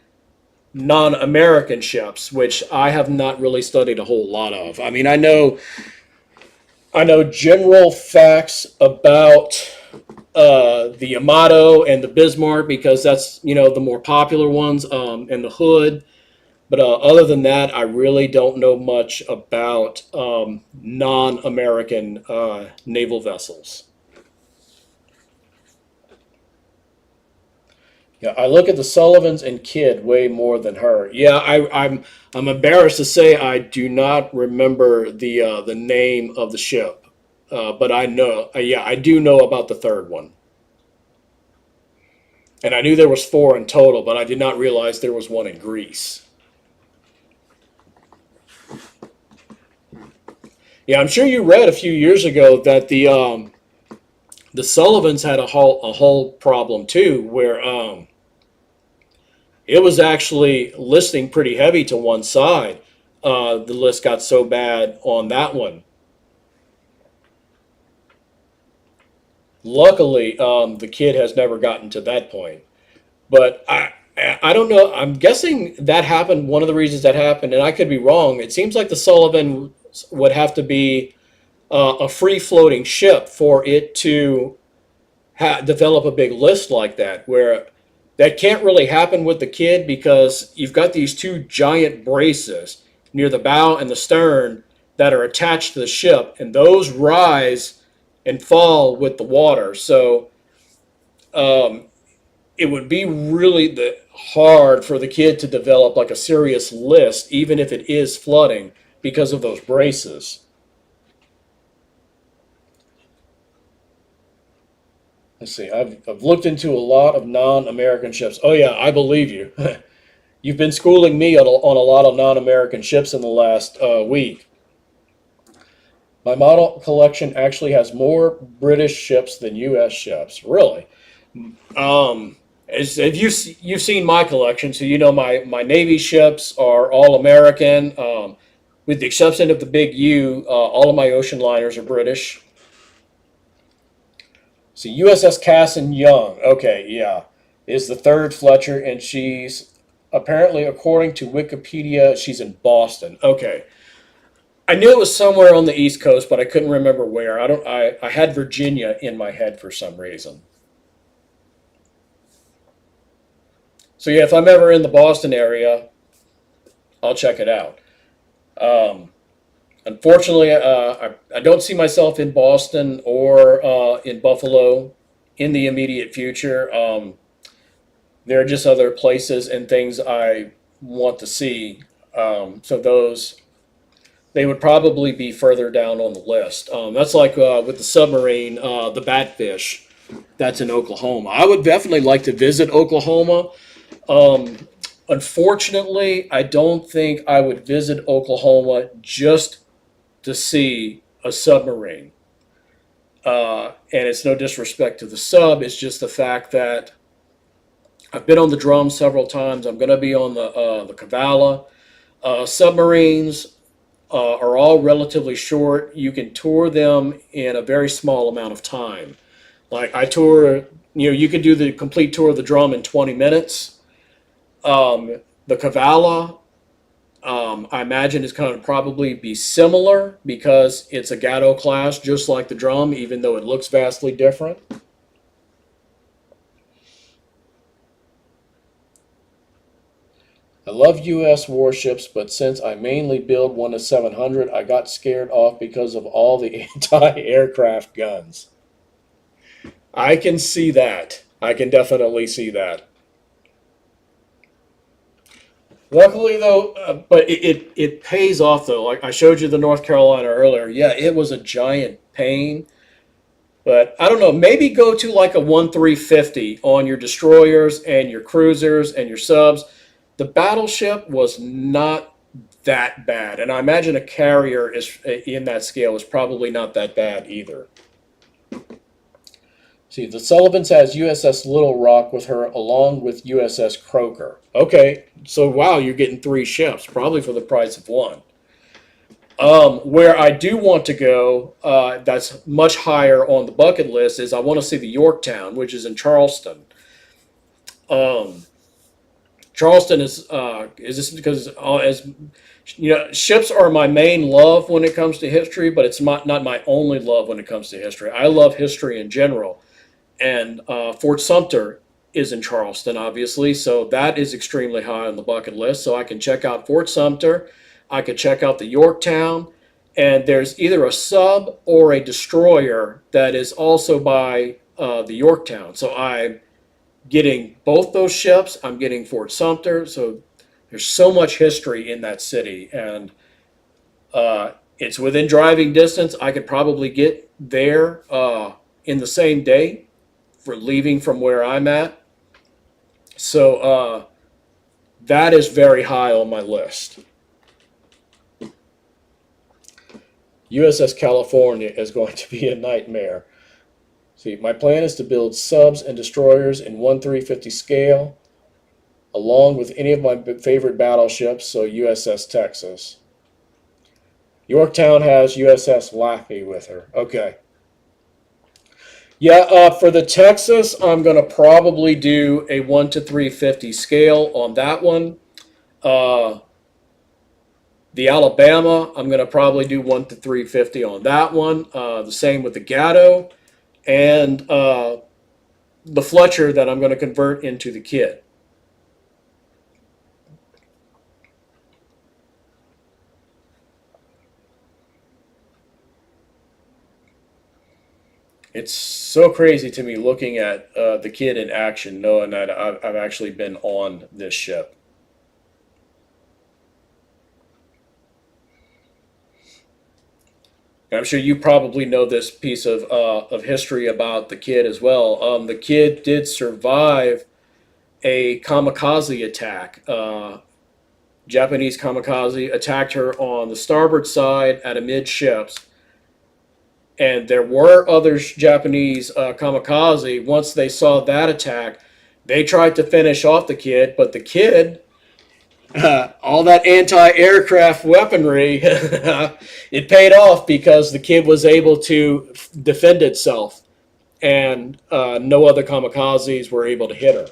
A: non-American ships, which I have not really studied a whole lot of. I mean, I know general facts about the Yamato and the Bismarck because that's the more popular ones, and the Hood. But other than that, I really don't know much about non-American naval vessels. Yeah, I look at the Sullivans and Kidd way more than her. Yeah, I'm embarrassed to say I do not remember the name of the ship, but I know. Yeah, I do know about the third one, and I knew there was four in total, but I did not realize there was one in Greece. Yeah, I'm sure you read a few years ago that the Sullivans had a whole problem too, where it was actually listing pretty heavy to one side. The list got so bad on that one. Luckily, the kid has never gotten to that point. But I don't know. I'm guessing that happened. One of the reasons that happened, and I could be wrong. It seems like the Sullivan would have to be a free floating ship for it to develop a big list like that, where that can't really happen with the kid because you've got these two giant braces near the bow and the stern that are attached to the ship, and those rise and fall with the water. So um, it would be really hard for the kid to develop like a serious list, even if it is flooding, because of those braces. Let's see. I've looked into a lot of non-American ships. Oh yeah, I believe you. You've been schooling me on a lot of non-American ships in the last week. My model collection actually has more British ships than U.S. ships. Really? If you've seen my collection, so you know my Navy ships are all American, with the exception of the Big U. All of my ocean liners are British. So USS Cassin Young, okay, yeah, is the third Fletcher, and she's apparently, according to Wikipedia, she's in Boston. Okay, I knew it was somewhere on the East Coast, but I couldn't remember where. I don't. I had Virginia in my head for some reason. So yeah, if I'm ever in the Boston area, I'll check it out. Um, Unfortunately, I don't see myself in Boston or in Buffalo in the immediate future. There are just other places and things I want to see. So those they would probably be further down on the list. That's like with the submarine, the Batfish. That's in Oklahoma. I would definitely like to visit Oklahoma. Um, Unfortunately, I don't think I would visit Oklahoma just to see a submarine. And it's no disrespect to the sub. It's just the fact that I've been on the drum several times. I'm going to be on the Cavala. Submarines are all relatively short. You can tour them in a very small amount of time. Like I tour, you can do the complete tour of the drum in 20 minutes. The Cavala, I imagine is going to probably be similar because it's a Gatto class, just like the drum, even though it looks vastly different. I love U.S. warships, but since I mainly build 1 to 700, I got scared off because of all the anti-aircraft guns. I can see that. I can definitely see that. Luckily, though, but it pays off though. Like I showed you the North Carolina earlier. Yeah, it was a giant pain, but I don't know. Maybe go to like a 1-350 on your destroyers and your cruisers and your subs. The battleship was not that bad, and I imagine a carrier is in that scale is probably not that bad either. See, the Sullivans has USS Little Rock with her, along with USS Croker. Okay, so wow, you're getting three ships, probably for the price of one. Where I do want to go, that's much higher on the bucket list, is I want to see the Yorktown, which is in Charleston. Um, Charleston is this because as you know, ships are my main love when it comes to history, but it's not my only love when it comes to history. I love history in general, and Fort Sumter is in Charleston, obviously, so that is extremely high on the bucket list. So I can check out Fort Sumter, I could check out the Yorktown, and there's either a sub or a destroyer that is also by the Yorktown. So I'm getting both those ships. I'm getting Fort Sumter. So there's so much history in that city, and it's within driving distance. I could probably get there in the same day for leaving from where I'm at. So that is very high on my list. USS California is going to be a nightmare. See, my plan is to build subs and destroyers in 1-350 scale, along with any of my favorite battleships, so USS Texas. Yorktown has USS Laffey with her. Okay. Yeah, for the Texas, I'm going to probably do a 1-350 scale on that one. Uh, the Alabama, I'm going to probably do 1-350 on that one. The same with the Gatto and the Fletcher that I'm going to convert into the Kid. It's so crazy to me looking at the Kid in action, knowing that I've actually been on this ship. I'm sure you probably know this piece of history about the Kid as well. The Kid did survive a kamikaze attack. Japanese kamikaze attacked her on the starboard side at amidships, and there were other Japanese kamikaze. Once they saw that attack, they tried to finish off the Kid, but the Kid, all that anti-aircraft weaponry, it paid off because the Kid was able to defend itself, and no other kamikazes were able to hit her.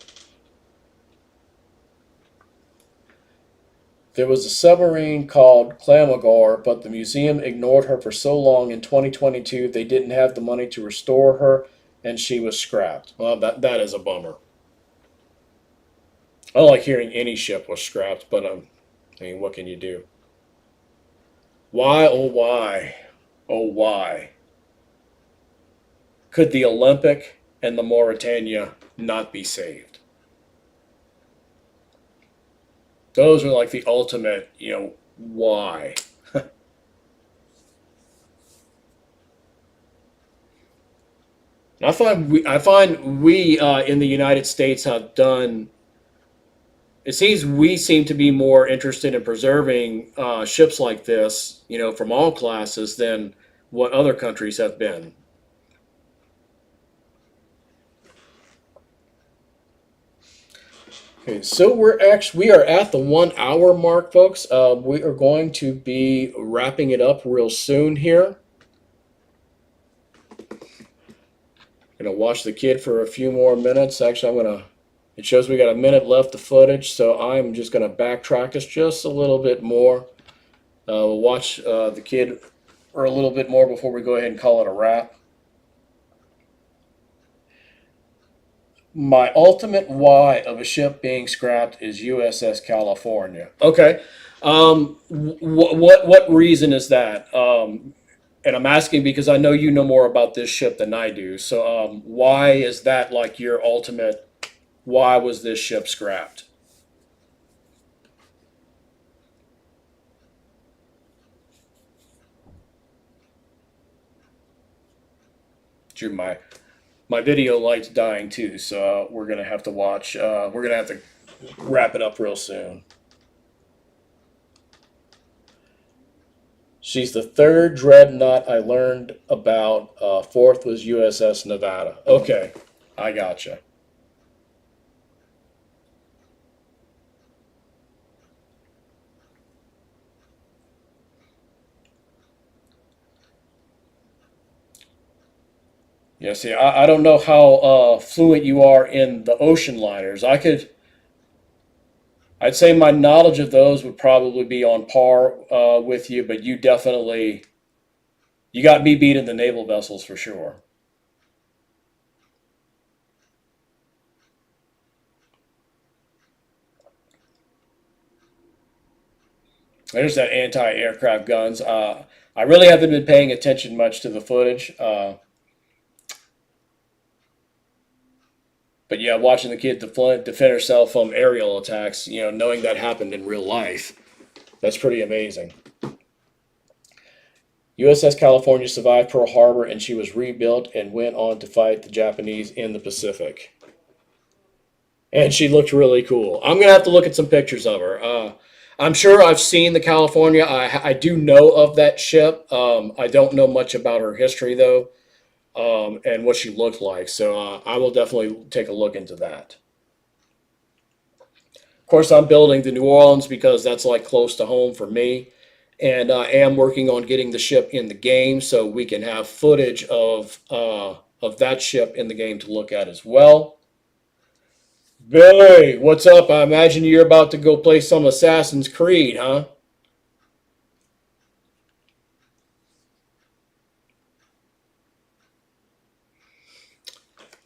A: There was a submarine called Clamagore, but the museum ignored her for so long in 2022 they didn't have the money to restore her, and she was scrapped. Well, that is a bummer. I don't like hearing any ship was scrapped, but I mean, what can you do? Why, oh why, oh why could the Olympic and the Mauritania not be saved? Those are like the ultimate, why. I find we in the United States have done. It seems we seem to be more interested in preserving ships like this, from all classes than what other countries have been. Okay, so we are at the 1 hour mark, folks. We are going to be wrapping it up real soon here. Gonna watch the Kid for a few more minutes. Actually, it shows we got a minute left of footage, so I'm just gonna backtrack us just a little bit more. We'll watch the Kid for a little bit more before we go ahead and call it a wrap. My ultimate why of a ship being scrapped is USS California. Okay. What reason is that? And I'm asking because I know you know more about this ship than I do. So why is that like your ultimate? Why was this ship scrapped? Drew, my video light's dying too, so we're gonna have to watch. We're gonna have to wrap it up real soon. She's the third dreadnought I learned about. Fourth was USS Nevada. Okay, I gotcha. Yeah, see, I don't know how fluent you are in the ocean liners. I'd say my knowledge of those would probably be on par with you, but you got me beat in the naval vessels for sure. There's that anti-aircraft guns. I really haven't been paying attention much to the footage, but yeah, watching the kid defend herself from aerial attacks, knowing that happened in real life, that's pretty amazing. USS California survived Pearl Harbor and she was rebuilt and went on to fight the Japanese in the Pacific. And she looked really cool. I'm going to have to look at some pictures of her. I'm sure I've seen the California. I do know of that ship. I don't know much about her history, though, and what she looked like. So I will definitely take a look into that. Of course, I'm building the New Orleans because that's like close to home for me. And I am working on getting the ship in the game so we can have footage of that ship in the game to look at as well. Billy, what's up? I imagine you're about to go play some Assassin's Creed, huh?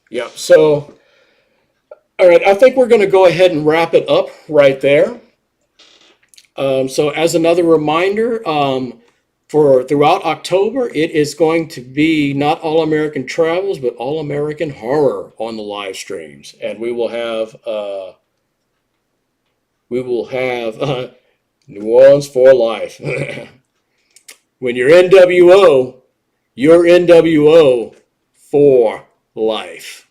A: Yeah, so, all right, I think we're going to go ahead and wrap it up right there. So, as another reminder, for throughout October, it is going to be not All American Travels, but All American Horror on the live streams, and we will have New Orleans for life. When you're NWO, you're NWO for life.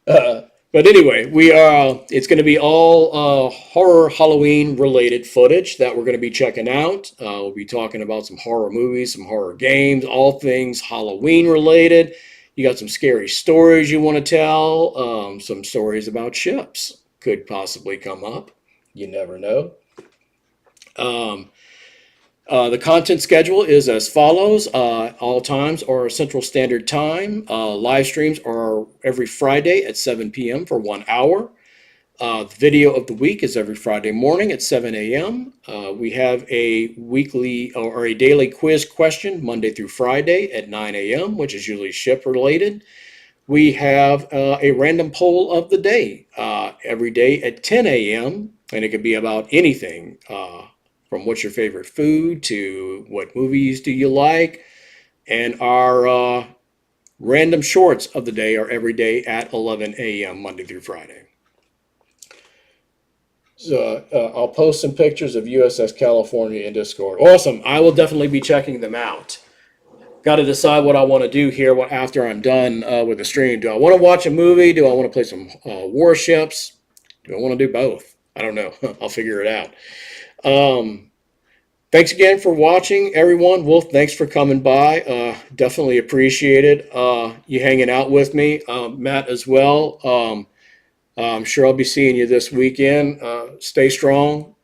A: Uh, but anyway, we are. It's going to be all horror Halloween related footage that we're going to be checking out. We'll be talking about some horror movies, some horror games, all things Halloween related. You got some scary stories you want to tell. Some stories about ships could possibly come up. You never know. Um, the content schedule is as follows. All times are Central Standard Time. Live streams are every Friday at 7 p.m. for 1 hour. The video of the week is every Friday morning at 7 a.m. We have a weekly or a daily quiz question Monday through Friday at 9 a.m., which is usually ship related. We have a random poll of the day every day at 10 a.m., and it could be about anything. From what's your favorite food to what movies do you like. And our random shorts of the day are every day at 11 a.m. Monday through Friday. So I'll post some pictures of USS California in Discord. Awesome. I will definitely be checking them out. Got to decide what I want to do here after I'm done with the stream. Do I want to watch a movie? Do I want to play some warships? Do I want to do both? I don't know. I'll figure it out. Thanks again for watching, everyone. Wolf, thanks for coming by. Definitely appreciate it. You hanging out with me. Matt as well. I'm sure I'll be seeing you this weekend. Stay strong.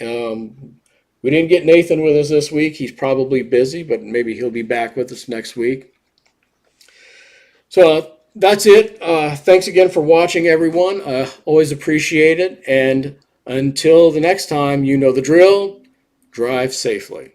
A: We didn't get Nathan with us this week. He's probably busy, but maybe he'll be back with us next week. So that's it. Thanks again for watching, everyone. Always appreciate it. And until the next time, you know the drill. Drive safely.